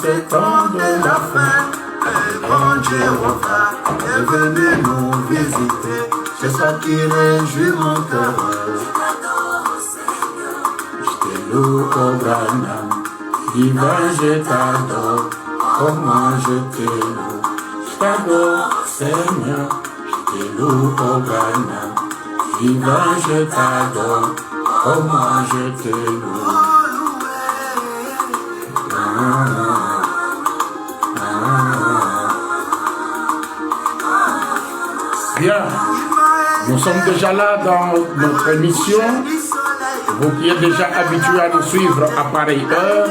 ce temps de la fin, le grand Jéhovah est venu nous visiter. C'est ça qui réjouit mon cœur. Je te loue, oh Branham, divin, je t'adore. Comment je te loue, je t'adore, Seigneur. Je te loue, oh Branham, divin, je t'adore. Comment je te loue. Bien, nous sommes déjà là dans notre émission. Vous qui êtes déjà habitués à nous suivre à pareille heure,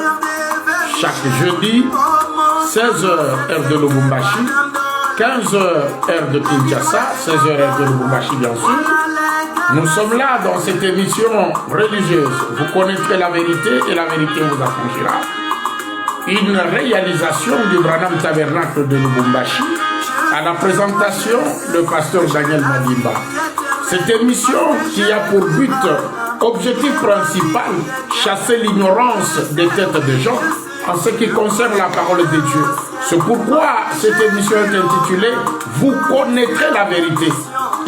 chaque jeudi, 16h heure de Lubumbashi, 15h heure de Kinshasa, 16h heure de Lubumbashi bien sûr. Nous sommes là dans cette émission religieuse. Vous connaîtrez la vérité et la vérité vous affranchira. Une réalisation du Branham Tabernacle de Lubumbashi. À la présentation, le pasteur Daniel Madimba. Cette émission qui a pour but, objectif principal, chasser l'ignorance des têtes des gens en ce qui concerne la parole de Dieu. C'est pourquoi cette émission est intitulée « Vous connaîtrez la vérité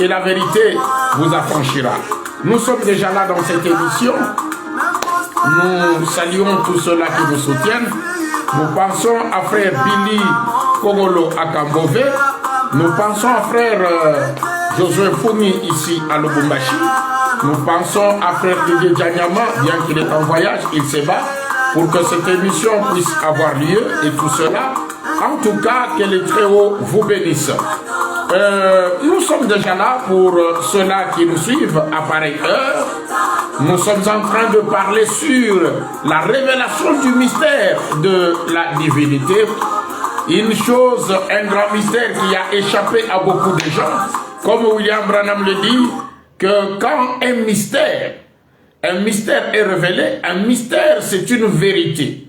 et la vérité vous affranchira ». Nous sommes déjà là dans cette émission. Nous saluons tous ceux-là qui nous soutiennent. Nous pensons à frère Billy Kogolo à Kambové. Nous pensons à frère Josué Founi ici à Lubumbashi. Nous pensons à frère Didier Djanyama, bien qu'il est en voyage, il se bat pour que cette émission puisse avoir lieu et tout cela. En tout cas, que les Très-Hauts vous bénissent. Nous sommes déjà là pour ceux-là qui nous suivent à pareille heure. Nous sommes en train de parler sur la révélation du mystère de la divinité. Une chose, un grand mystère qui a échappé à beaucoup de gens. Comme William Branham le dit, que quand un mystère est révélé, un mystère c'est une vérité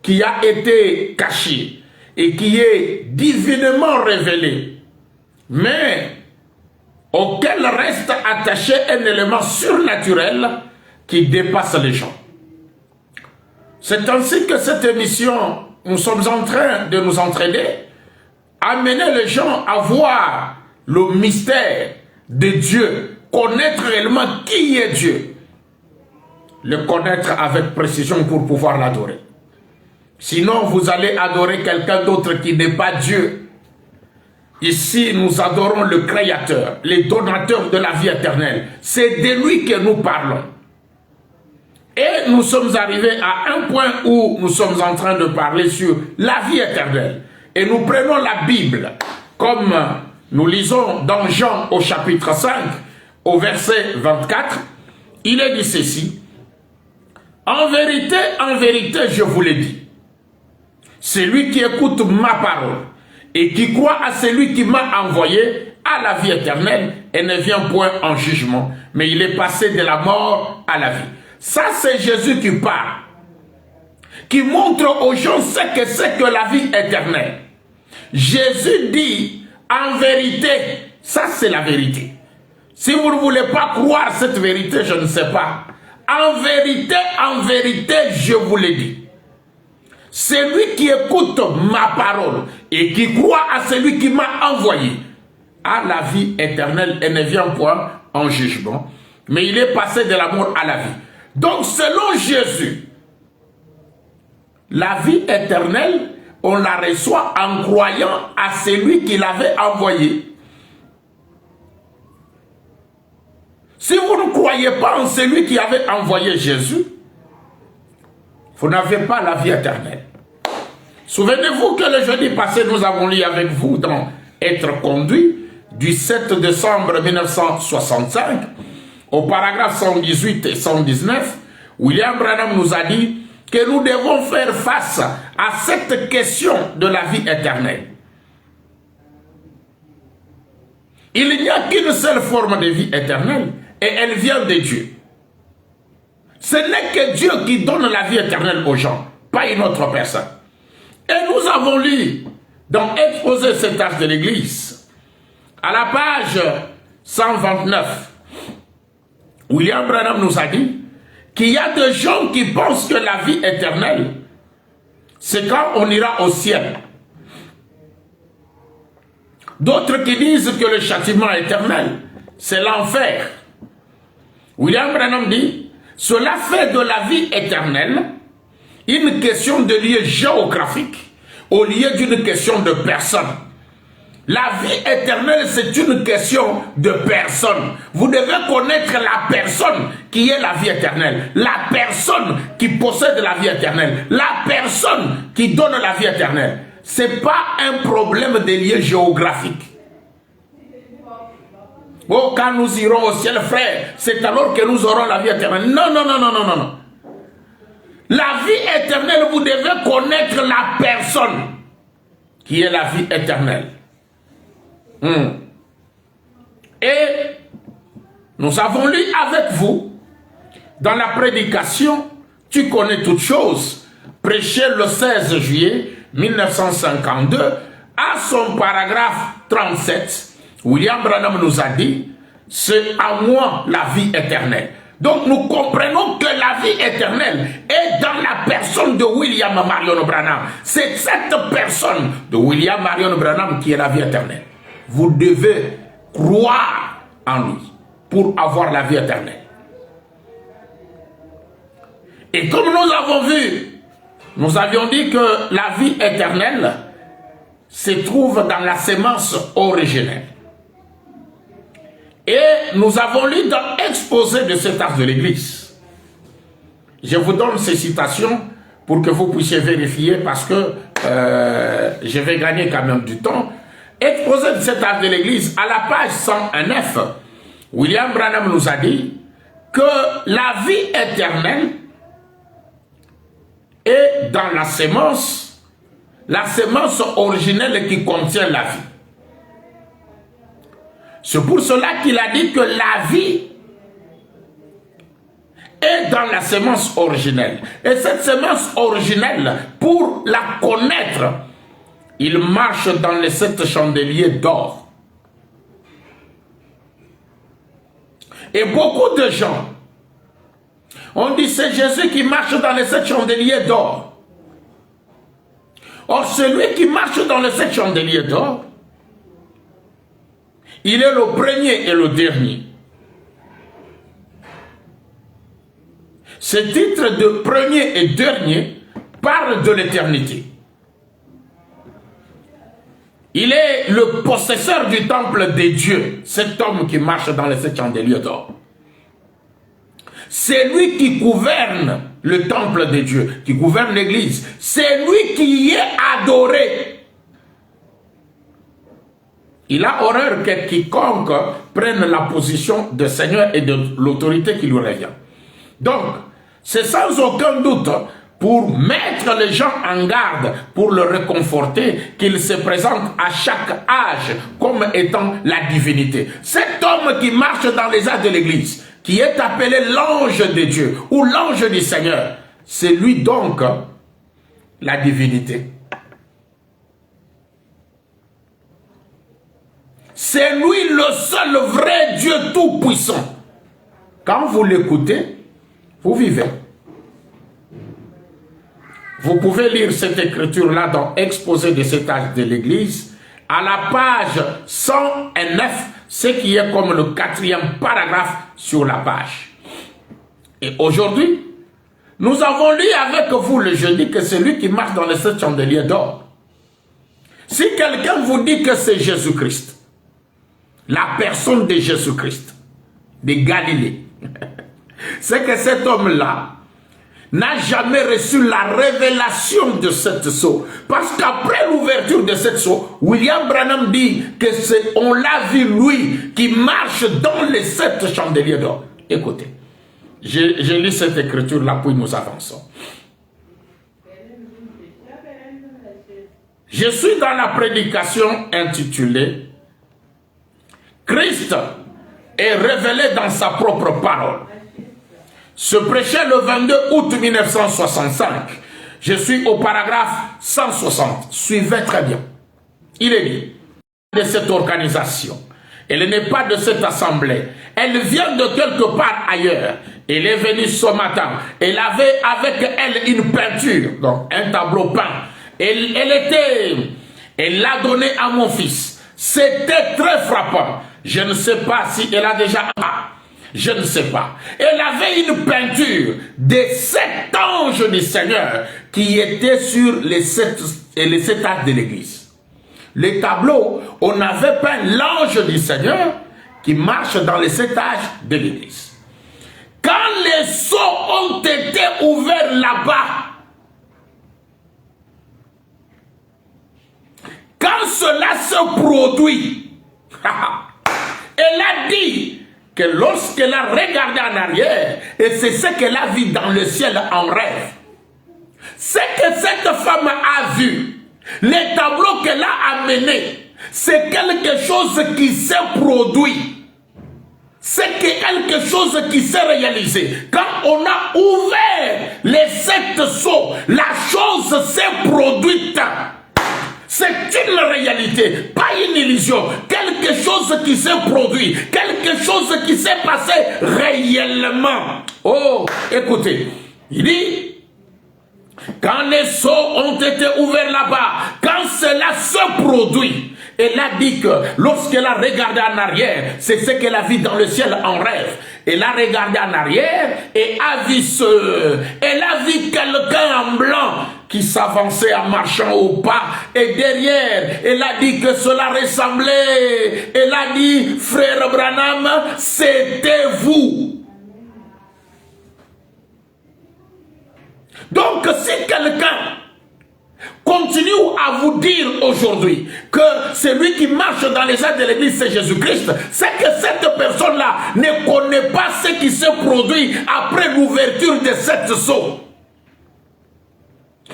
qui a été cachée et qui est divinement révélée, mais auquel reste attaché un élément surnaturel qui dépasse les gens. C'est ainsi que cette émission, nous sommes en train de nous entraîner, amener les gens à voir le mystère de Dieu, connaître réellement qui est Dieu, le connaître avec précision pour pouvoir l'adorer. Sinon, vous allez adorer quelqu'un d'autre qui n'est pas Dieu. Ici, nous adorons le Créateur, le donateur de la vie éternelle. C'est de lui que nous parlons. Et nous sommes arrivés à un point où nous sommes en train de parler sur la vie éternelle. Et nous prenons la Bible, comme nous lisons dans Jean au chapitre 5, au verset 24. Il est dit ceci. En vérité, je vous l'ai dit. Celui qui écoute ma parole et qui croit à celui qui m'a envoyé à la vie éternelle et ne vient point en jugement, mais il est passé de la mort à la vie. Ça, c'est Jésus qui parle, qui montre aux gens ce que c'est que la vie éternelle. Jésus dit, en vérité, ça c'est la vérité. Si vous ne voulez pas croire cette vérité, je ne sais pas. En vérité, je vous l'ai dit. Celui qui écoute ma parole et qui croit à celui qui m'a envoyé a la vie éternelle et ne vient point en jugement, mais il est passé de la mort à la vie. Donc selon Jésus, la vie éternelle, on la reçoit en croyant à celui qui l'avait envoyé. Si vous ne croyez pas en celui qui avait envoyé Jésus, vous n'avez pas la vie éternelle. Souvenez-vous que le jeudi passé, nous avons lu avec vous dans Être conduit, du 7 décembre 1965, au paragraphe 118 et 119, William Branham nous a dit que nous devons faire face à cette question de la vie éternelle. Il n'y a qu'une seule forme de vie éternelle, et elle vient de Dieu. Ce n'est que Dieu qui donne la vie éternelle aux gens, pas une autre personne. Et nous avons lu dans Exposer cet âge de l'Église, à la page 129, William Branham nous a dit qu'il y a des gens qui pensent que la vie éternelle, c'est quand on ira au ciel. D'autres qui disent que le châtiment éternel, c'est l'enfer. William Branham dit, cela fait de la vie éternelle une question de lieu géographique au lieu d'une question de personne. La vie éternelle, c'est une question de personne. Vous devez connaître la personne qui est la vie éternelle. La personne qui possède la vie éternelle. La personne qui donne la vie éternelle. Ce n'est pas un problème de lieu géographique. Oh, quand nous irons au ciel, frère, c'est alors que nous aurons la vie éternelle. Non, non, non, non, non, non, non. La vie éternelle, vous devez connaître la personne qui est la vie éternelle. Et nous avons lu avec vous dans la prédication Tu connais toutes choses, prêchée le 16 juillet 1952, à son paragraphe 37, William Branham nous a dit, c'est à moi la vie éternelle. Donc nous comprenons que la vie éternelle est dans la personne de William Marion Branham. C'est cette personne de William Marion Branham qui est la vie éternelle. Vous devez croire en lui pour avoir la vie éternelle. Et comme nous avons vu, nous avions dit que la vie éternelle se trouve dans la sémence originelle. Et nous avons lu dans l'exposé de cet art de l'Église. Je vous donne ces citations pour que vous puissiez vérifier parce que je vais gagner quand même du temps. Exposé de cet art de l'Église, à la page 109, William Branham nous a dit que la vie éternelle est dans la sémence originelle qui contient la vie. C'est pour cela qu'il a dit que la vie est dans la sémence originelle. Et cette sémence originelle, pour la connaître, il marche dans les 7 chandeliers d'or. Et beaucoup de gens ont dit c'est Jésus qui marche dans les 7 chandeliers d'or. Or, celui qui marche dans les 7 chandeliers d'or, il est le premier et le dernier. Ce titre de premier et dernier parle de l'éternité. Il est le possesseur du temple des dieux, cet homme qui marche dans les 7 chandeliers d'or. C'est lui qui gouverne le temple des dieux, qui gouverne l'église. C'est lui qui y est adoré. Il a horreur que quiconque prenne la position de Seigneur et de l'autorité qui lui revient. Donc, c'est sans aucun doute pour mettre les gens en garde, pour le réconforter, qu'il se présente à chaque âge comme étant la divinité. Cet homme qui marche dans les âges de l'église, qui est appelé l'ange de Dieu ou l'ange du Seigneur, c'est lui donc la divinité. C'est lui le seul vrai Dieu tout-puissant. Quand vous l'écoutez, vous vivez. Vous pouvez lire cette écriture-là dans Exposé de cet âge de l'Église, à la page 109, ce qui est comme le 4e paragraphe sur la page. Et aujourd'hui, nous avons lu avec vous le jeudi que c'est lui qui marche dans les 7 chandeliers d'or. Si quelqu'un vous dit que c'est Jésus-Christ, la personne de Jésus-Christ, de Galilée, c'est que cet homme-là n'a jamais reçu la révélation de cette sceau. Parce qu'après l'ouverture de cette sceau, William Branham dit que c'est on l'a vu lui qui marche dans les 7 chandeliers d'or. Écoutez, je lis cette écriture-là puis nous avançons. Je suis dans la prédication intitulée Christ est révélé dans sa propre parole. Se prêchait le 22 août 1965. Je suis au paragraphe 160. Suivez très bien. Il est dit de cette organisation. Elle n'est pas de cette assemblée. Elle vient de quelque part ailleurs. Elle est venue ce matin. Elle avait avec elle une peinture, donc un tableau peint. Elle l'a donné à mon fils. C'était très frappant. Je ne sais pas si elle a déjà... Je ne sais pas. Elle avait une peinture des 7 anges du Seigneur qui étaient sur les 7 âges de l'église. Les tableaux, on avait peint l'ange du Seigneur qui marche dans les 7 âges de l'église. Quand les sceaux ont été ouverts là-bas, quand cela se produit, elle a dit que lorsqu'elle a regardé en arrière, et c'est ce qu'elle a vu dans le ciel en rêve, ce que cette femme a vu, les tableaux qu'elle a amenés, c'est quelque chose qui s'est produit. C'est quelque chose qui s'est réalisé. Quand on a ouvert les 7 sceaux, la chose s'est produite. C'est une réalité, pas une illusion. Quelque chose qui s'est produit, quelque chose qui s'est passé réellement. Oh, écoutez, il dit, quand les sceaux ont été ouverts là-bas, quand cela se produit, elle a dit que lorsqu'elle a regardé en arrière, c'est ce qu'elle a vu dans le ciel en rêve. Elle a regardé en arrière et elle a vu quelqu'un en blanc qui s'avançait en marchant au pas. Et derrière, elle a dit que cela ressemblait. Elle a dit, frère Branham, c'était vous. Donc, si quelqu'un continue à vous dire aujourd'hui que celui qui marche dans les âges de l'église c'est Jésus-Christ, c'est que cette personne-là ne connaît pas ce qui se produit après l'ouverture de cette sceaux.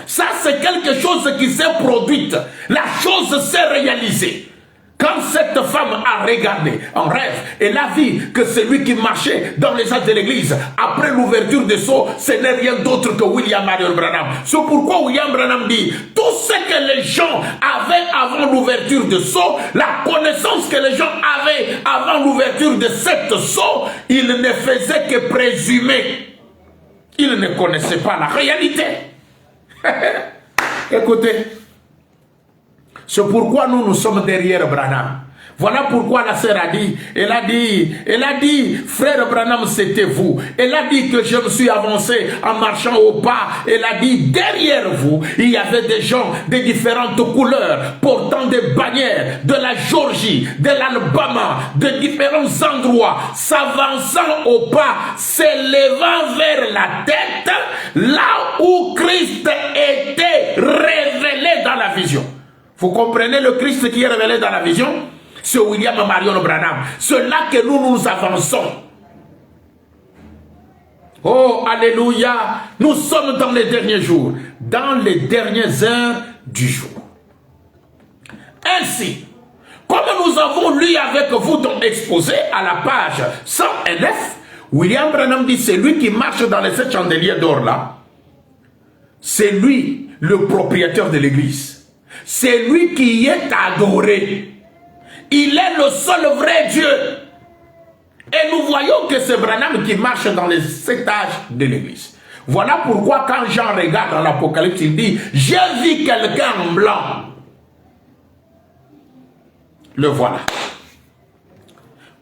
Ça, c'est quelque chose qui s'est produit. La chose s'est réalisée. Quand cette femme a regardé en rêve, elle a vu que celui qui marchait dans les âges de l'église, après l'ouverture des sceaux, ce n'est rien d'autre que William Marion Branham. C'est pourquoi William Branham dit, tout ce que les gens avaient avant l'ouverture des sceaux, la connaissance que les gens avaient avant l'ouverture de cette sceaux, ils ne faisaient que présumer. Ils ne connaissaient pas la réalité. Écoutez. C'est pourquoi nous sommes derrière Branham. Voilà pourquoi la sœur a dit, elle a dit, frère Branham, c'était vous. Elle a dit que je me suis avancé en marchant au pas. Elle a dit, derrière vous, il y avait des gens de différentes couleurs, portant des bannières de la Géorgie, de l'Alabama, de différents endroits, s'avançant au pas, s'élevant vers la tête, là où Christ était révélé dans la vision. Vous comprenez le Christ qui est révélé dans la vision? C'est William Marion Branham. C'est là que nous avançons. Oh, alléluia. Nous sommes dans les derniers jours. Dans les dernières heures du jour. Ainsi, comme nous avons lu avec vous dans exposé à la page 109, William Branham dit, c'est lui qui marche dans les 7 chandeliers d'or là. C'est lui le propriétaire de l'église. C'est lui qui est adoré. Il est le seul vrai Dieu. Et nous voyons que c'est Branham qui marche dans les 7 âges de l'église. Voilà pourquoi quand Jean regarde dans l'Apocalypse, il dit, j'ai vu quelqu'un en blanc. Le voilà.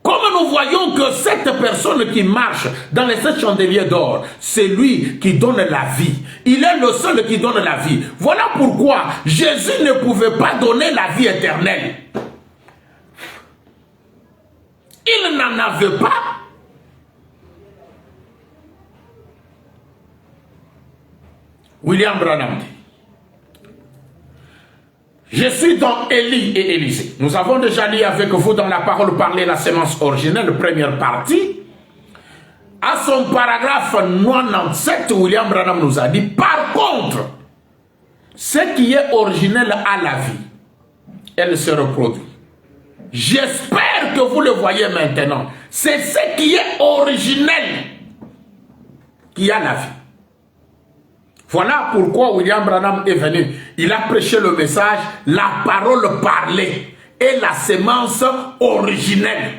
Comme nous voyons que cette personne qui marche dans les 7 chandeliers d'or, c'est lui qui donne la vie. Il est le seul qui donne la vie. Voilà pourquoi Jésus ne pouvait pas donner la vie éternelle. Il n'en avait pas. William Branham dit, je suis dans Élie et Élisée. Nous avons déjà lu avec vous dans la parole parler la sémence originelle, première partie. À son paragraphe 97, William Branham nous a dit, par contre, ce qui est originel à la vie, elle se reproduit. J'espère que vous le voyez maintenant. C'est ce qui est originel qui a la vie. Voilà pourquoi William Branham est venu. Il a prêché le message, la parole parlée et la sémence originelle.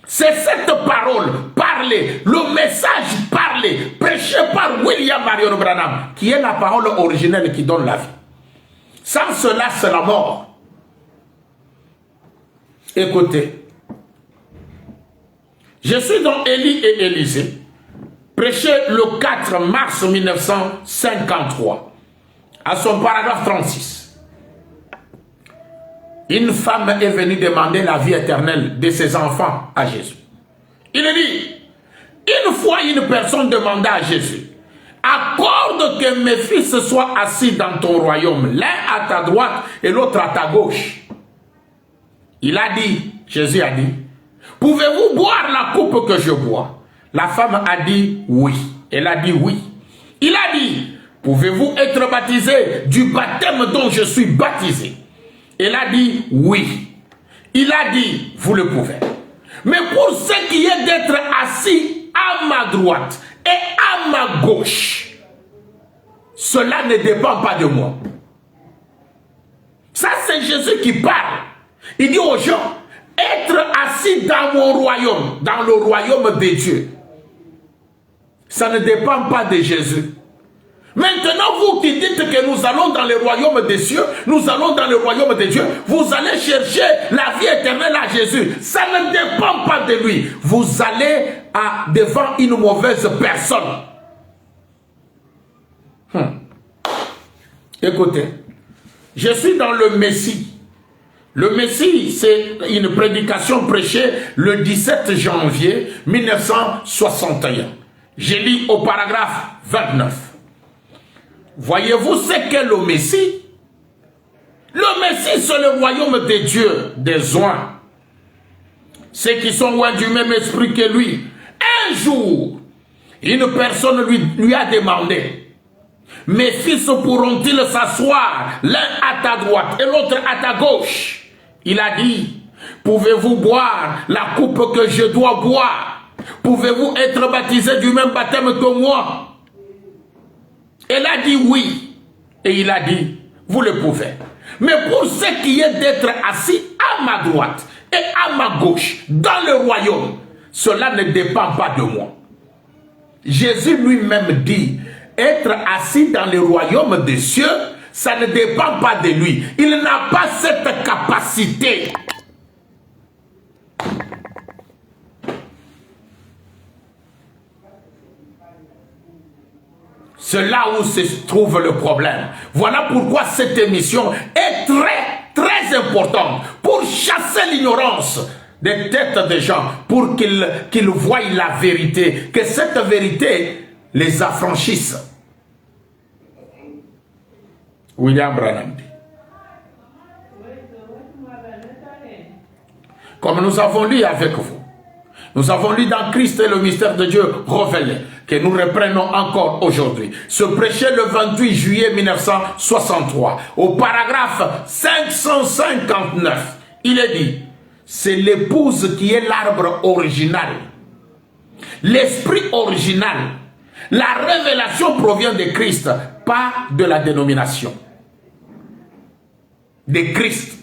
C'est cette parole parlée, le message parlé, prêché par William Marion Branham, qui est la parole originelle qui donne la vie. Sans cela, c'est la mort. Écoutez, je suis dans Élie et Élisée, prêché le 4 mars 1953, à son paragraphe 36. Une femme est venue demander la vie éternelle de ses enfants à Jésus. Il dit, une fois une personne demanda à Jésus, accorde que mes fils soient assis dans ton royaume, l'un à ta droite et l'autre à ta gauche. Il a dit, Jésus a dit, pouvez-vous boire la coupe que je bois? La femme a dit oui. Elle a dit oui. Il a dit, pouvez-vous être baptisé du baptême dont je suis baptisé? Elle a dit oui. Il a dit, vous le pouvez. Mais pour ce qui est d'être assis à ma droite et à ma gauche, cela ne dépend pas de moi. Ça, c'est Jésus qui parle. Il dit aux gens, être assis dans mon royaume, dans le royaume de Dieu, ça ne dépend pas de Jésus. Maintenant, vous qui dites que nous allons dans le royaume des cieux, nous allons dans le royaume de Dieu, vous allez chercher la vie éternelle à Jésus. Ça ne dépend pas de lui. Vous allez devant une mauvaise personne. Écoutez, je suis dans le Messie. Le Messie, c'est une prédication prêchée le 17 janvier 1961. Je lis au paragraphe 29. Voyez-vous ce qu'est le Messie? Le Messie, c'est le royaume de Dieu, des oins. Ceux qui sont loin du même esprit que lui. Un jour, une personne lui a demandé, mes fils pourront-ils s'asseoir l'un à ta droite et l'autre à ta gauche? Il a dit, pouvez-vous boire la coupe que je dois boire? Pouvez-vous être baptisé du même baptême que moi? Elle a dit oui. Et il a dit, vous le pouvez. Mais pour ce qui est d'être assis à ma droite et à ma gauche dans le royaume, cela ne dépend pas de moi. Jésus lui-même dit, être assis dans le royaume des cieux, ça ne dépend pas de lui. Il n'a pas cette capacité. C'est là où se trouve le problème. Voilà pourquoi cette émission est très importante pour chasser l'ignorance des têtes des gens, pour qu'ils voient la vérité, que cette vérité les affranchisse. William Branham dit. Comme nous avons lu avec vous, nous avons lu dans Christ et le mystère de Dieu révélé, que nous reprenons encore aujourd'hui. Ce prêché le 28 juillet 1963, au paragraphe 559, il est dit, c'est l'épouse qui est l'arbre original. L'esprit original. La révélation provient de Christ, pas de la dénomination. De Christ.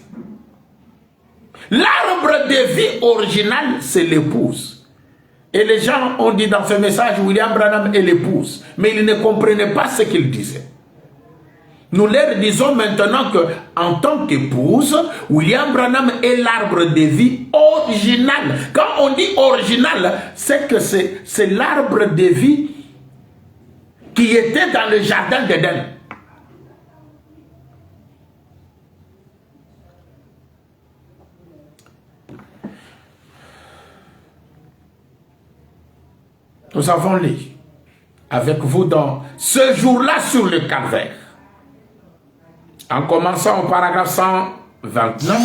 L'arbre de vie original, c'est l'épouse. Et les gens ont dit dans ce message, William Branham est l'épouse. Mais ils ne comprenaient pas ce qu'il disait. Nous leur disons maintenant qu'en tant qu'épouse, William Branham est l'arbre de vie original. Quand on dit original, c'est que c'est l'arbre de vie qui était dans le jardin d'Éden. Nous avons lu avec vous dans ce jour-là sur le calvaire. En commençant au paragraphe 129.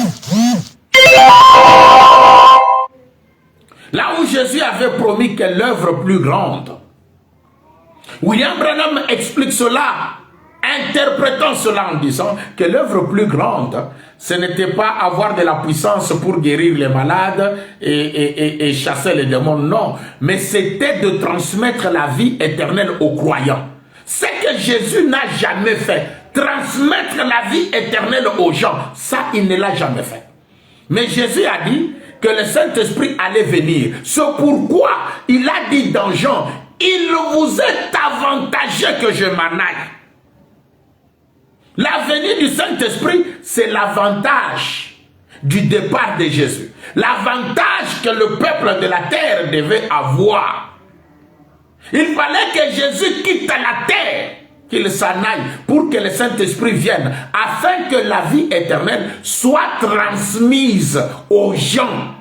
Là où Jésus avait promis que l'œuvre plus grande. William Branham explique cela, interprétant cela en disant que l'œuvre plus grande, ce n'était pas avoir de la puissance pour guérir les malades et chasser les démons, non. Mais c'était de transmettre la vie éternelle aux croyants. Ce que Jésus n'a jamais fait, transmettre la vie éternelle aux gens, ça, il ne l'a jamais fait. Mais Jésus a dit que le Saint-Esprit allait venir. C'est pourquoi il a dit dans Jean, il vous est avantageux que je m'en aille. La venue du Saint-Esprit, c'est l'avantage du départ de Jésus. L'avantage que le peuple de la terre devait avoir. Il fallait que Jésus quitte la terre, qu'il s'en aille, pour que le Saint-Esprit vienne, afin que la vie éternelle soit transmise aux gens.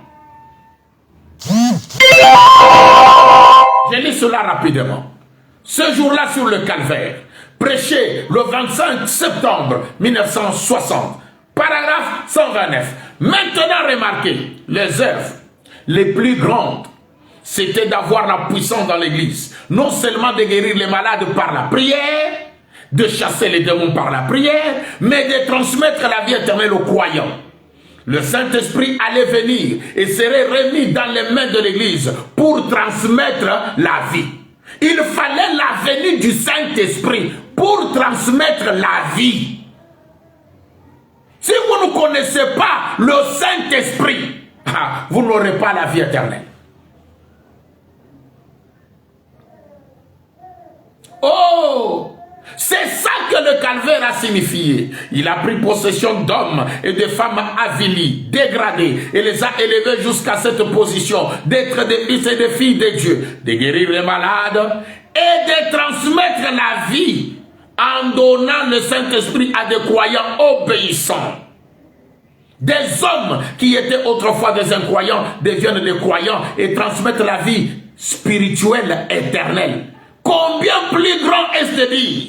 Je lis cela rapidement. Ce jour-là sur le calvaire, prêché le 25 septembre 1960, paragraphe 129. Maintenant remarquez, les œuvres les plus grandes, c'était d'avoir la puissance dans l'église. Non seulement de guérir les malades par la prière, de chasser les démons par la prière, mais de transmettre la vie éternelle aux croyants. Le Saint-Esprit allait venir et serait remis dans les mains de l'église pour transmettre la vie. Il fallait la venue du Saint-Esprit pour transmettre la vie. Si vous ne connaissez pas le Saint-Esprit, vous n'aurez pas la vie éternelle. Oh! C'est ça que le calvaire a signifié. Il a pris possession d'hommes et de femmes avilis, dégradés, et les a élevés jusqu'à cette position d'être des fils et des filles de Dieu, de guérir les malades et de transmettre la vie en donnant le Saint-Esprit à des croyants obéissants. Des hommes qui étaient autrefois des incroyants deviennent des croyants et transmettent la vie spirituelle éternelle. Combien plus grand est-ce de dire?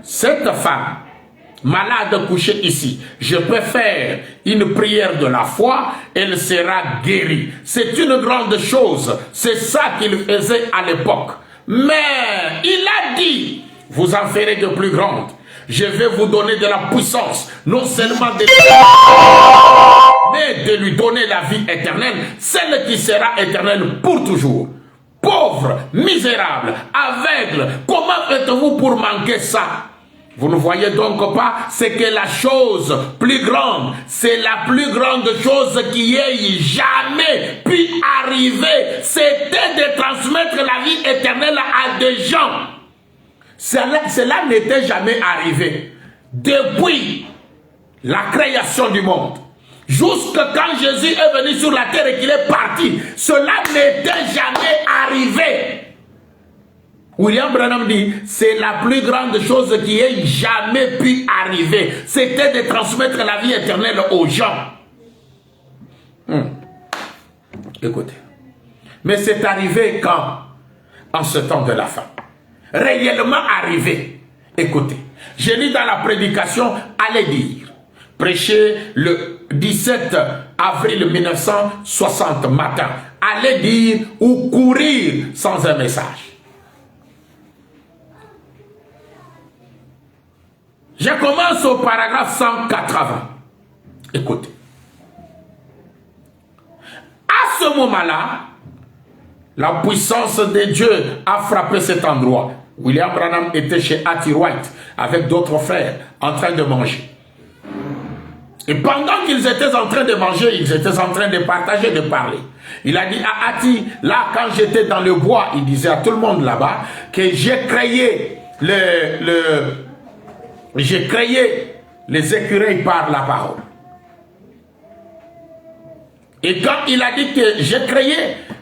Cette femme, malade couchée ici, je peux faire une prière de la foi, elle sera guérie. C'est une grande chose. C'est ça qu'il faisait à l'époque. Mais il a dit, vous en ferez de plus grandes. Je vais vous donner de la puissance, non seulement de mais de lui donner la vie éternelle, celle qui sera éternelle pour toujours. Pauvre, misérable, aveugle, comment faites-vous pour manquer ça? Vous ne voyez donc pas, c'est que la chose plus grande, c'est la plus grande chose qui ait jamais pu arriver, c'était de transmettre la vie éternelle à des gens. Cela n'était jamais arrivé depuis la création du monde. Jusque quand Jésus est venu sur la terre et qu'il est parti, cela n'était jamais arrivé. William Branham dit, c'est la plus grande chose qui ait jamais pu arriver. C'était de transmettre la vie éternelle aux gens. Écoutez. Mais c'est arrivé quand? En ce temps de la fin. Réellement arrivé. Écoutez. Je lis dans la prédication, allez dire. Prêché le 17 avril 1960 matin. Allez dire ou courir sans un message. Je commence au paragraphe 180. Écoutez. À ce moment-là, la puissance de Dieu a frappé cet endroit. William Branham était chez Hattie Wright avec d'autres frères en train de manger. Et pendant qu'ils étaient en train de manger, ils étaient en train de partager, de parler. Il a dit à Hattie, là quand j'étais dans le bois, il disait à tout le monde là-bas que j'ai créé les écureuils par la parole. Et quand il a dit que j'ai créé,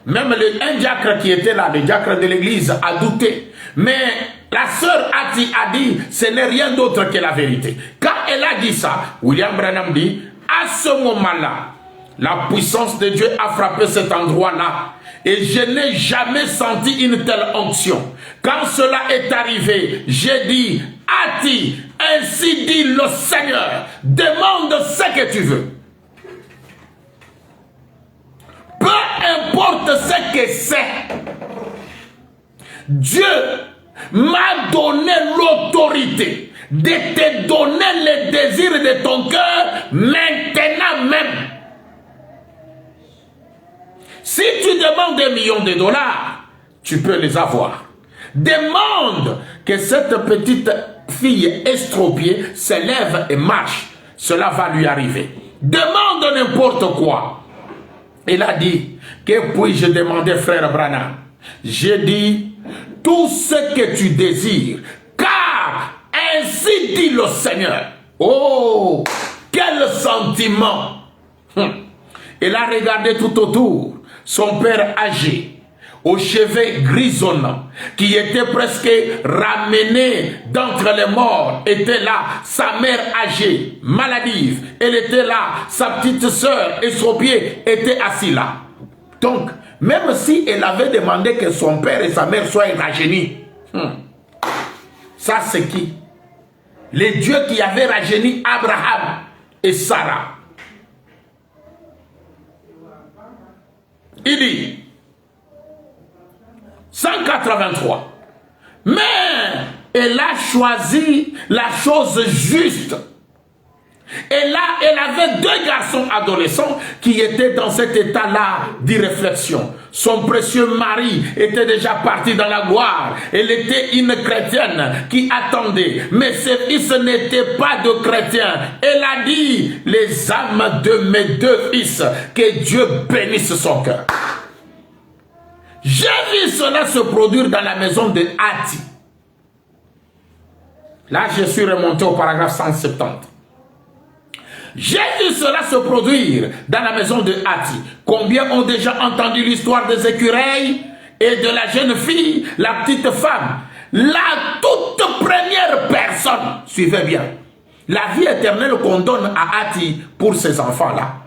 même un diacre qui était là, le diacre de l'église, a douté. Mais la sœur Hattie a dit, ce n'est rien d'autre que la vérité. Quand elle a dit ça, William Branham dit, à ce moment-là, la puissance de Dieu a frappé cet endroit-là. Et je n'ai jamais senti une telle onction. Quand cela est arrivé, j'ai dit, Hattie, ainsi dit le Seigneur, demande ce que tu veux. Peu importe ce que c'est, Dieu m'a donné l'autorité de te donner les désirs de ton cœur maintenant même. Si tu demandes des millions de dollars, tu peux les avoir. Demande que cette petite fille estropiée se lève et marche. Cela va lui arriver. Demande n'importe quoi. Il a dit, que puis-je demander, frère Branham? J'ai dit, tout ce que tu désires, car ainsi dit le Seigneur. Oh, quel sentiment! Il a regardé tout autour, son père âgé, aux cheveux grisonnants, qui était presque ramené d'entre les morts, était là, sa mère âgée, maladive, elle était là, sa petite sœur et son pied étaient assis là. Donc, même si elle avait demandé que son père et sa mère soient rajeunis, ça c'est qui? Les dieux qui avaient rajeuni Abraham et Sarah. Il dit, 183. Mais elle a choisi la chose juste. Et là, elle avait deux garçons adolescents qui étaient dans cet état-là d'irréflexion. Son précieux mari était déjà parti dans la gloire. Elle était une chrétienne qui attendait. Mais ses fils n'étaient pas de chrétiens. Elle a dit, les âmes de mes deux fils, que Dieu bénisse son cœur. J'ai vu cela se produire dans la maison de Hati. Là, je suis remonté au paragraphe 170. J'ai vu cela se produire dans la maison de Hati. Combien ont déjà entendu l'histoire des écureuils et de la jeune fille, la petite femme, la toute première personne, suivez bien, la vie éternelle qu'on donne à Hati pour ces enfants-là,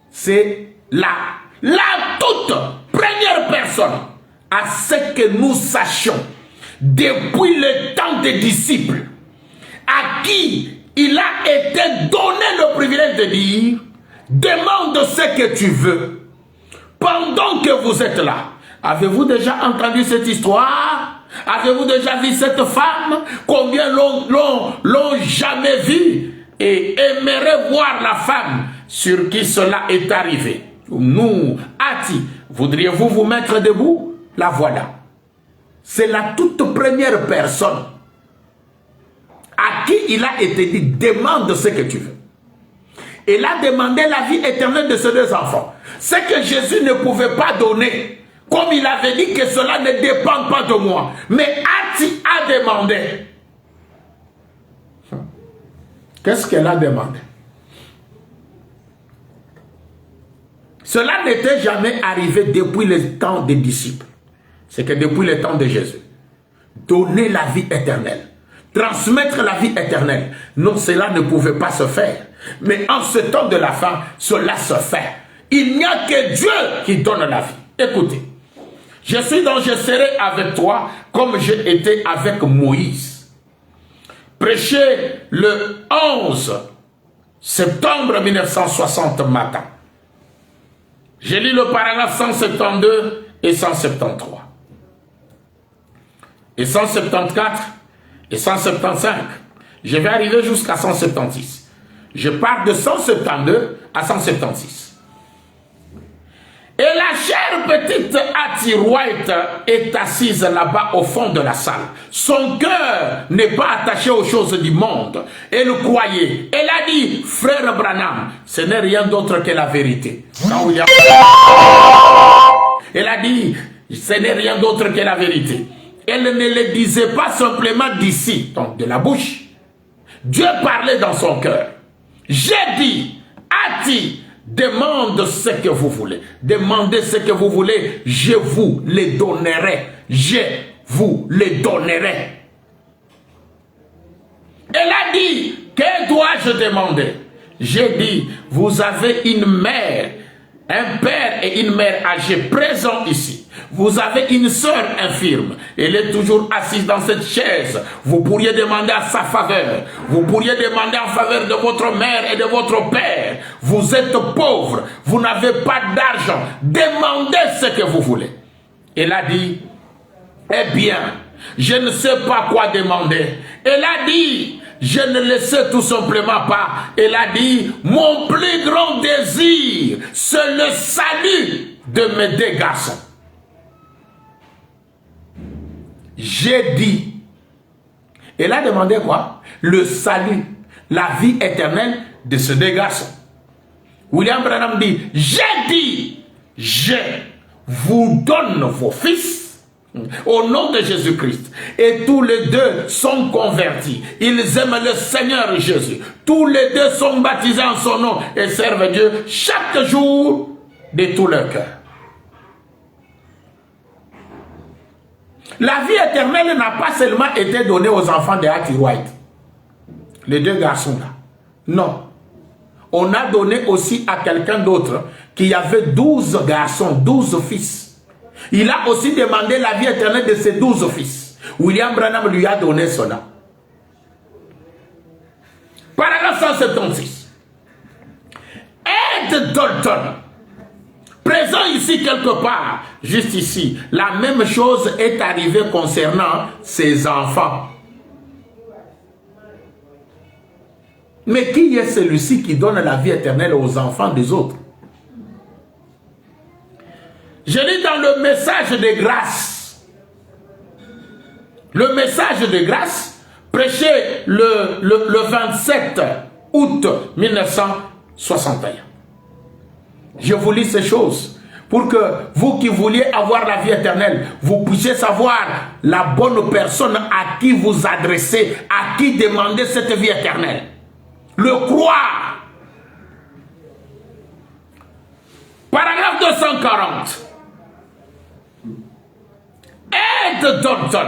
c'est la toute première personne à ce que nous sachions depuis le temps des disciples à qui il a été donné le privilège de dire, demande ce que tu veux pendant que vous êtes là. Avez-vous déjà entendu cette histoire? Avez-vous déjà vu cette femme? Combien l'ont jamais vue et aimeraient voir la femme sur qui cela est arrivé? Nous, Hati, voudriez-vous vous mettre debout? La voilà. C'est la toute première personne à qui il a été dit, demande ce que tu veux. Il a demandé la vie éternelle de ses deux enfants. Ce que Jésus ne pouvait pas donner, comme il avait dit que cela ne dépend pas de moi. Mais Hati a demandé. Qu'est-ce qu'elle a demandé? Cela n'était jamais arrivé depuis le temps des disciples. C'est que depuis le temps de Jésus. Donner la vie éternelle. Transmettre la vie éternelle. Non, cela ne pouvait pas se faire. Mais en ce temps de la fin, cela se fait. Il n'y a que Dieu qui donne la vie. Écoutez. Je serai avec toi comme j'ai été avec Moïse. Prêché le 11 septembre 1960 matin. J'ai lu le paragraphe 172 et 173. Et 174 et 175. Je vais arriver jusqu'à 176. Je pars de 172 à 176. Et la chère petite Hati White est assise là-bas au fond de la salle. Son cœur n'est pas attaché aux choses du monde. Elle croyait. Elle a dit, frère Branham, ce n'est rien d'autre que la vérité. Elle a dit, ce n'est rien d'autre que la vérité. Elle ne le disait pas simplement d'ici, donc de la bouche. Dieu parlait dans son cœur. J'ai dit, Hati, demande ce que vous voulez. Demandez ce que vous voulez, je vous les donnerai. Je vous les donnerai. Elle a dit, que dois-je demander? J'ai dit, vous avez une mère, un père et une mère âgés présents ici. Vous avez une sœur infirme. Elle est toujours assise dans cette chaise. Vous pourriez demander à sa faveur. Vous pourriez demander en faveur de votre mère et de votre père. Vous êtes pauvre. Vous n'avez pas d'argent. Demandez ce que vous voulez. Elle a dit, eh bien, je ne sais pas quoi demander. Elle a dit, je ne le sais tout simplement pas. Elle a dit, mon plus grand désir, c'est le salut de mes deux garçons. J'ai dit. Elle a demandé quoi? Le salut, la vie éternelle de ces deux garçons. William Branham dit, j'ai dit, je vous donne vos fils au nom de Jésus-Christ. Et tous les deux sont convertis. Ils aiment le Seigneur Jésus. Tous les deux sont baptisés en son nom et servent Dieu chaque jour de tout leur cœur. La vie éternelle n'a pas seulement été donnée aux enfants de Hattie White, les deux garçons là. Non. On a donné aussi à quelqu'un d'autre qui avait 12 garçons, 12 fils. Il a aussi demandé la vie éternelle de ses 12 fils. William Branham lui a donné cela. Paragraphe 176. Ed Dalton, présent ici quelque part, juste ici, la même chose est arrivée concernant ses enfants. Mais qui est celui-ci qui donne la vie éternelle aux enfants des autres? Je lis dans le message de grâce. Le message de grâce, prêché le 27 août 1961. Je vous lis ces choses pour que vous qui vouliez avoir la vie éternelle, vous puissiez savoir la bonne personne à qui vous adressez, à qui demander cette vie éternelle. Le croire. Paragraphe 240. Ed Dalton,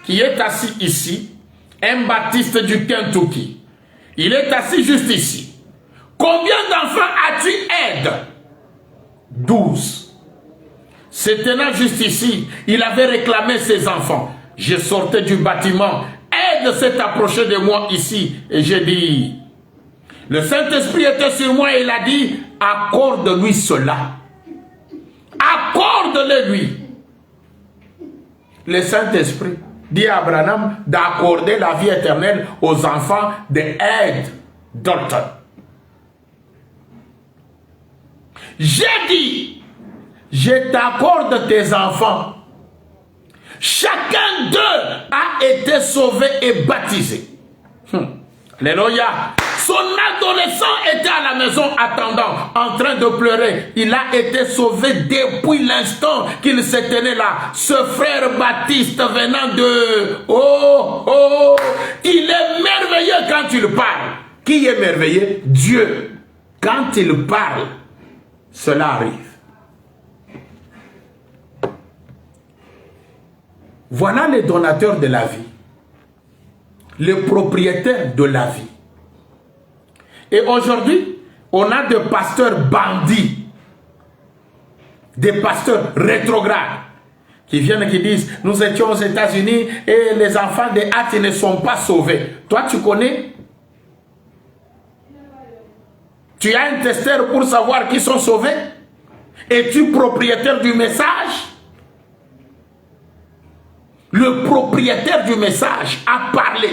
qui est assis ici, un baptiste du Kentucky. Il est assis juste ici. Combien d'enfants as-tu, Ed? 12. Se tenant juste ici, il avait réclamé ses enfants. Je sortais du bâtiment. Ed s'est approché de moi ici et j'ai dit... Le Saint-Esprit était sur moi et il a dit, accorde-lui cela. Accorde-le lui. Le Saint-Esprit dit à Branham d'accorder la vie éternelle aux enfants de Ed Dalton. J'ai dit, je t'accorde tes enfants. Chacun d'eux a été sauvé et baptisé. Alléluia. Son adolescent était à la maison attendant, en train de pleurer. Il a été sauvé depuis l'instant qu'il se tenait là. Ce frère Baptiste venant de... Oh, il est merveilleux quand il parle. Qui est merveilleux? Dieu. Quand il parle, cela arrive. Voilà les donateurs de la vie. Les propriétaires de la vie. Et aujourd'hui, on a des pasteurs bandits, des pasteurs rétrogrades, qui viennent et qui disent, nous étions aux États-Unis et les enfants de Hattie ne sont pas sauvés. Toi, tu connais? Tu as un testeur pour savoir qui sont sauvés? Es-tu propriétaire du message? Le propriétaire du message a parlé.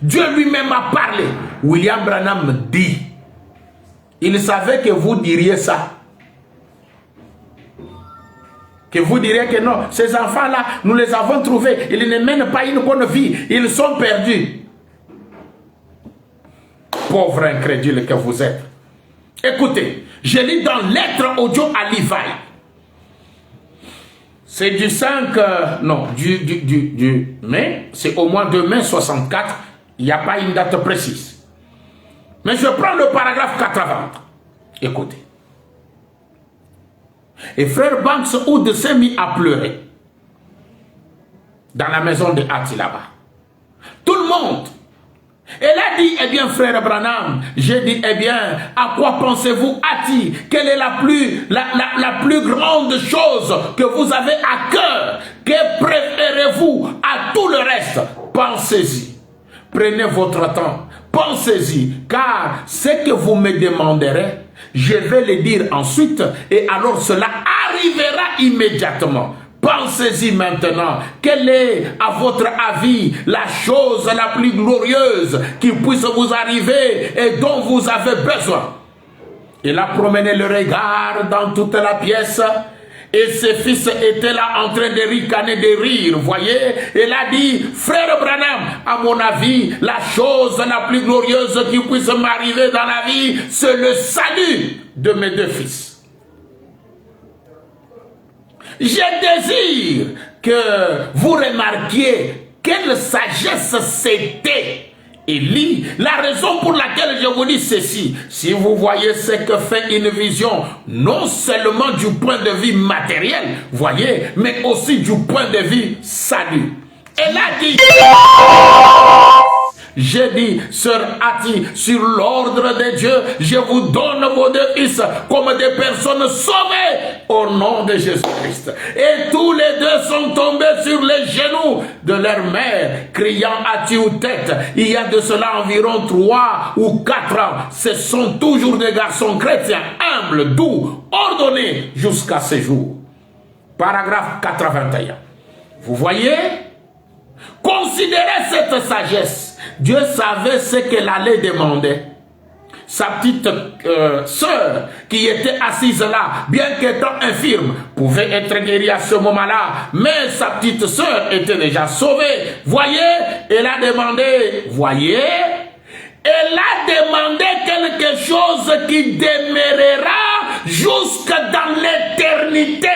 Dieu lui-même a parlé. William Branham dit, il savait que vous diriez ça. Que vous diriez que non, ces enfants-là, nous les avons trouvés. Ils ne mènent pas une bonne vie. Ils sont perdus. Pauvre incrédule que vous êtes. Écoutez, je lis dans Lettre audio à Levi. C'est du 5, du mai, c'est au mois de mai 64. Il n'y a pas une date précise. Mais je prends le paragraphe 80. Écoutez. Et frère Banks Wood s'est mis à pleurer. Dans la maison de Hattie là-bas. Tout le monde. Elle a dit, eh bien frère Branham, j'ai dit, eh bien, à quoi pensez-vous Hattie? Quelle est la plus grande chose que vous avez à cœur? Que préférez-vous à tout le reste? Pensez-y. Prenez votre temps. Pensez-y. Car ce que vous me demanderez, je vais le dire ensuite et alors cela arrivera immédiatement. Pensez-y maintenant. Quelle est, à votre avis, la chose la plus glorieuse qui puisse vous arriver et dont vous avez besoin? Il a promené le regard dans toute la pièce Et ses fils étaient là en train de ricaner, de rire, voyez. Elle a dit, frère Branham, à mon avis, la chose la plus glorieuse qui puisse m'arriver dans la vie, c'est le salut de mes deux fils. Je désire que vous remarquiez quelle sagesse c'était. Élie, la raison pour laquelle je vous dis ceci, si vous voyez ce que fait une vision, non seulement du point de vue matériel, voyez, mais aussi du point de vue salut. Elle a dit, j'ai dit, sœur Hattie, sur l'ordre de Dieu, je vous donne vos deux fils comme des personnes sauvées au nom de Jésus-Christ. Et tous les deux sont tombés sur les genoux de leur mère, criant à tue-tête. Il y a de cela environ 3 ou 4 ans. Ce sont toujours des garçons chrétiens, humbles, doux, ordonnés jusqu'à ce jour. Paragraphe 81. Vous voyez? Considérez cette sagesse. Dieu savait ce qu'elle allait demander. Sa petite sœur qui était assise là, bien qu'étant infirme, pouvait être guérie à ce moment-là, mais sa petite sœur était déjà sauvée. Voyez, elle a demandé, voyez, elle a demandé quelque chose qui demeurera jusque dans l'éternité.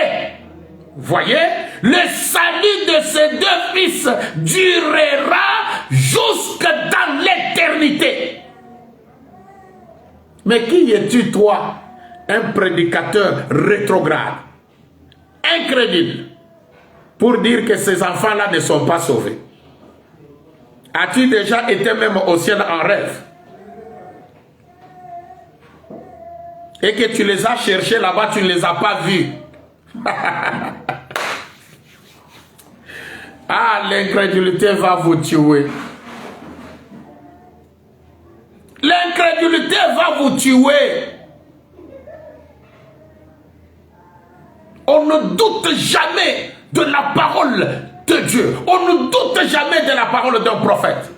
Voyez, le salut de ces deux fils durera jusque dans l'éternité. Mais qui es-tu, toi, un prédicateur rétrograde, incrédule, pour dire que ces enfants-là ne sont pas sauvés? As-tu déjà été même au ciel en rêve? Et que tu les as cherchés là-bas, tu ne les as pas vus. Ah, l'incrédulité va vous tuer. L'incrédulité va vous tuer. On ne doute jamais de la parole de Dieu. On ne doute jamais de la parole d'un prophète.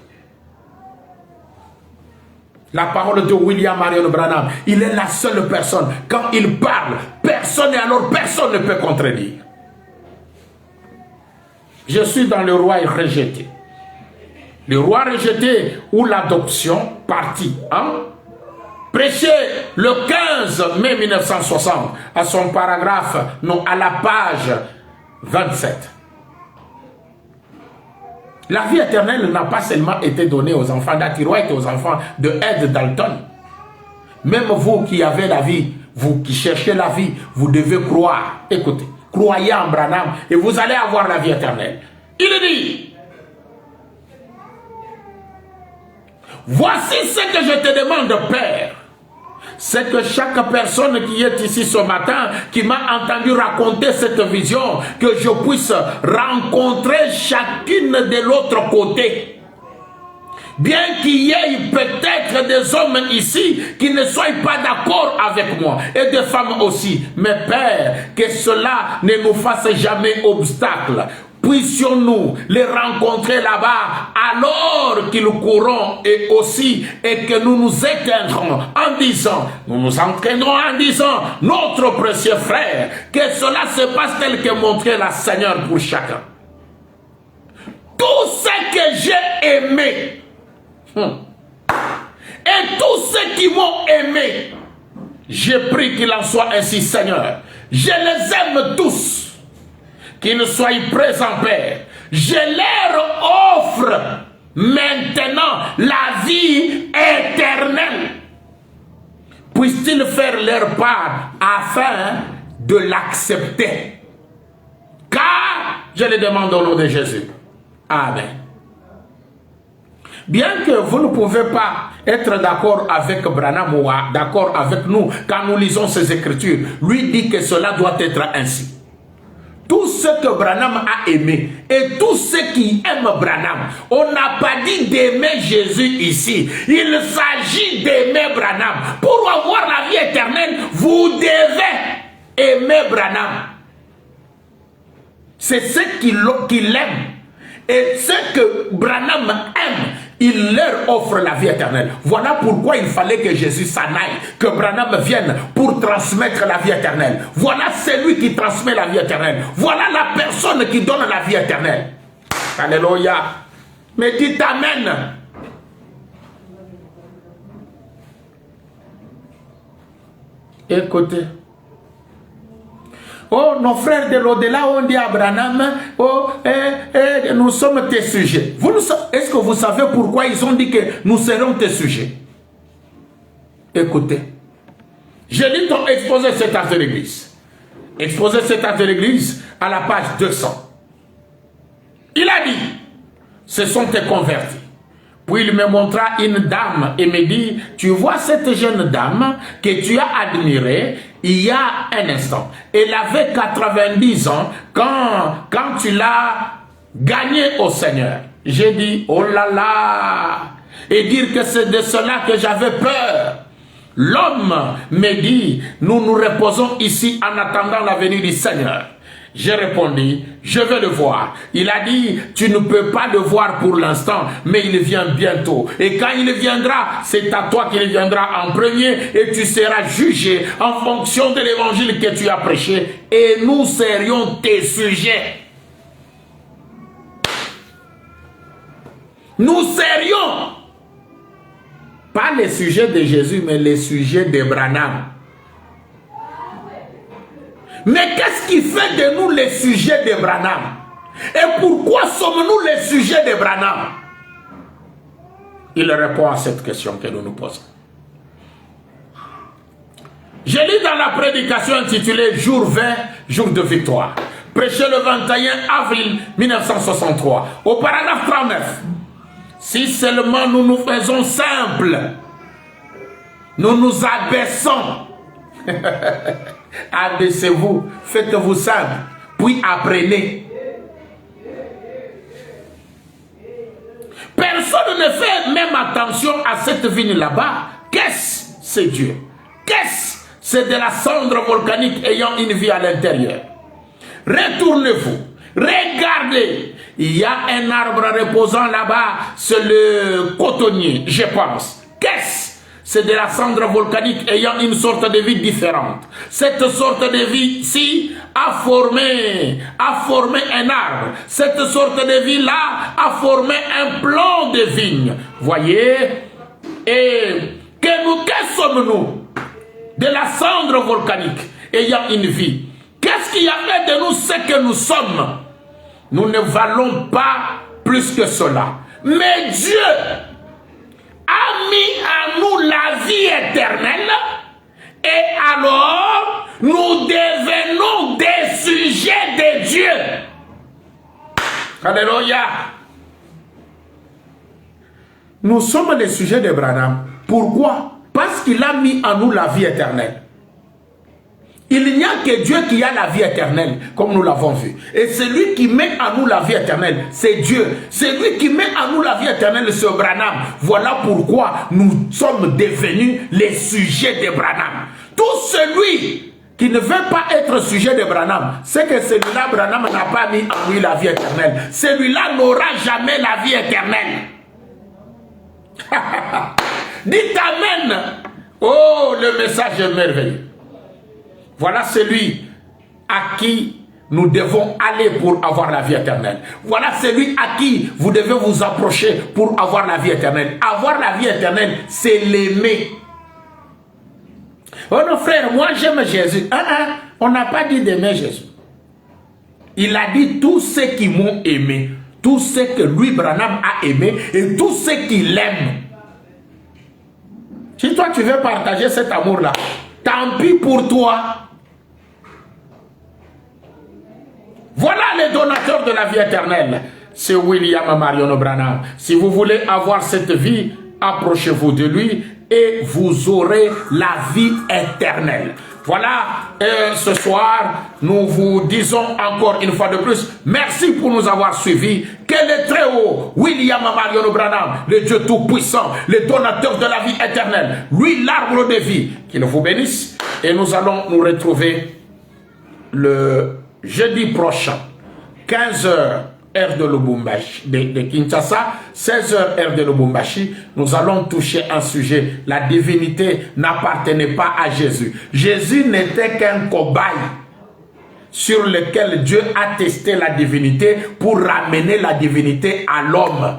La parole de William Marion Branham, il est la seule personne. Quand il parle, personne et alors personne ne peut contredire. Je suis dans le roi rejeté. Le roi rejeté ou l'adoption, partie 1, prêché le 15 mai 1960 à son paragraphe, non, à la page 27. La vie éternelle n'a pas seulement été donnée aux enfants d'Atiroïte et aux enfants de Ed Dalton. Même vous qui avez la vie, vous qui cherchez la vie, vous devez croire. Écoutez, croyez en Branham et vous allez avoir la vie éternelle. Il dit, voici ce que je te demande, Père. C'est que chaque personne qui est ici ce matin, qui m'a entendu raconter cette vision, que je puisse rencontrer chacune de l'autre côté. Bien qu'il y ait peut-être des hommes ici qui ne soient pas d'accord avec moi, et des femmes aussi. Mais Père, que cela ne nous fasse jamais obstacle. Puissions-nous les rencontrer là-bas alors qu'ils courront et aussi et que nous nous éteindrons en disant, nous nous entraînerons en disant, notre précieux frère, que cela se passe tel que montrait la Seigneur pour chacun. Tout ce que j'ai aimé, et tous ceux qui m'ont aimé, j'ai pris qu'il en soit ainsi, Seigneur. Je les aime tous. Qu'ils ne soient présents, Père. Je leur offre maintenant la vie éternelle. Puissent-ils faire leur part afin de l'accepter? Car je le demande au nom de Jésus. Amen. Bien que vous ne pouvez pas être d'accord avec Branham ou d'accord avec nous quand nous lisons ces Écritures, lui dit que cela doit être ainsi. Tout ce que Branham a aimé et tous ceux qui aiment Branham, on n'a pas dit d'aimer Jésus ici. Il s'agit d'aimer Branham. Pour avoir la vie éternelle, vous devez aimer Branham. C'est ce qu'il aime. Et ce que Branham aime, il leur offre la vie éternelle. Voilà pourquoi il fallait que Jésus s'en aille, que Branham vienne pour transmettre la vie éternelle. Voilà celui qui transmet la vie éternelle. Voilà la personne qui donne la vie éternelle. Alléluia. Mais dites Amen. Écoutez. Oh, nos frères de l'au-delà ont dit à Branham, oh, nous sommes tes sujets. Est-ce que vous savez pourquoi ils ont dit que nous serons tes sujets? Écoutez. J'ai lu ton exposé cet acte de l'église. Exposé cet acte de l'église à la page 200. Il a dit, ce sont tes convertis. Puis il me montra une dame et me dit, tu vois cette jeune dame que tu as admirée il y a un instant. Elle avait 90 ans quand tu l'as gagnée au Seigneur. J'ai dit, oh là là, et dire que c'est de cela que j'avais peur. L'homme me dit, nous nous reposons ici en attendant la venue du Seigneur. J'ai répondu, je vais le voir. Il a dit, tu ne peux pas le voir pour l'instant, mais il vient bientôt. Et quand il viendra, c'est à toi qu'il viendra en premier et tu seras jugé en fonction de l'évangile que tu as prêché. Et nous serions tes sujets. Nous serions, pas les sujets de Jésus, mais les sujets de Branham. Mais qu'est-ce qui fait de nous les sujets de Branham? Et pourquoi sommes-nous les sujets de Branham? Il répond à cette question que nous nous posons. Je lis dans la prédication intitulée Jour 20, jour de victoire, prêché le 21 avril 1963, au paragraphe 39. Si seulement nous nous faisons simples, nous nous abaissons. Abaissez-vous, faites-vous simple, puis apprenez. Personne ne fait même attention à cette vigne là-bas. Qu'est-ce? C'est Dieu. Qu'est-ce? C'est de la cendre volcanique ayant une vie à l'intérieur. Retournez-vous, regardez. Il y a un arbre reposant là-bas, c'est le cotonnier, je pense. Qu'est-ce? C'est de la cendre volcanique ayant une sorte de vie différente. Cette sorte de vie-ci a formé un arbre. Cette sorte de vie-là a formé un plan de vigne. Voyez? Et que sommes-nous? De la cendre volcanique ayant une vie. Qu'est-ce qui a fait de nous ce que nous sommes? Nous ne valons pas plus que cela. Mais Dieu a mis à nous la vie éternelle et alors nous devenons des sujets de Dieu. Alléluia. Nous sommes les sujets de Branham. Pourquoi? Parce qu'il a mis en nous la vie éternelle. Il n'y a que Dieu qui a la vie éternelle, comme nous l'avons vu. Et celui qui met en nous la vie éternelle, c'est Dieu. Celui qui met en nous la vie éternelle, c'est Branham. Voilà pourquoi nous sommes devenus les sujets de Branham. Tout celui qui ne veut pas être sujet de Branham, c'est que celui-là, Branham n'a pas mis en lui la vie éternelle. Celui-là n'aura jamais la vie éternelle. Dites Amen. Oh, le message est merveilleux. Voilà celui à qui nous devons aller pour avoir la vie éternelle. Voilà celui à qui vous devez vous approcher pour avoir la vie éternelle. Avoir la vie éternelle, c'est l'aimer. Oh non frère, moi j'aime Jésus. On n'a pas dit d'aimer Jésus. Il a dit tous ceux qui m'ont aimé, tous ceux que lui, Branham, a aimé et tous ceux qui l'aiment. Si toi tu veux partager cet amour-là, tant pis pour toi. Voilà les donateurs de la vie éternelle. C'est William Marion Branham. Si vous voulez avoir cette vie, approchez-vous de lui et vous aurez la vie éternelle. Voilà, ce soir, nous vous disons encore une fois de plus, merci pour nous avoir suivis. Que le très haut, William Marion Branham, le Dieu Tout-Puissant, le donateur de la vie éternelle, lui l'arbre de vie, qu'il vous bénisse. Et nous allons nous retrouver le jeudi prochain, 15 h heure de Lubumbashi, de Kinshasa, 16 heures, heure de Lubumbashi, nous allons toucher un sujet. La divinité n'appartenait pas à Jésus. Jésus n'était qu'un cobaye sur lequel Dieu a testé la divinité pour ramener la divinité à l'homme.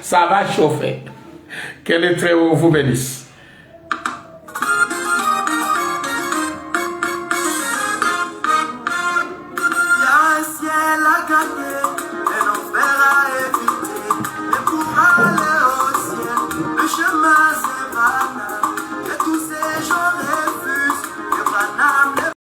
Ça va chauffer. Que le Très-Haut vous bénisse. Ciel a gagné.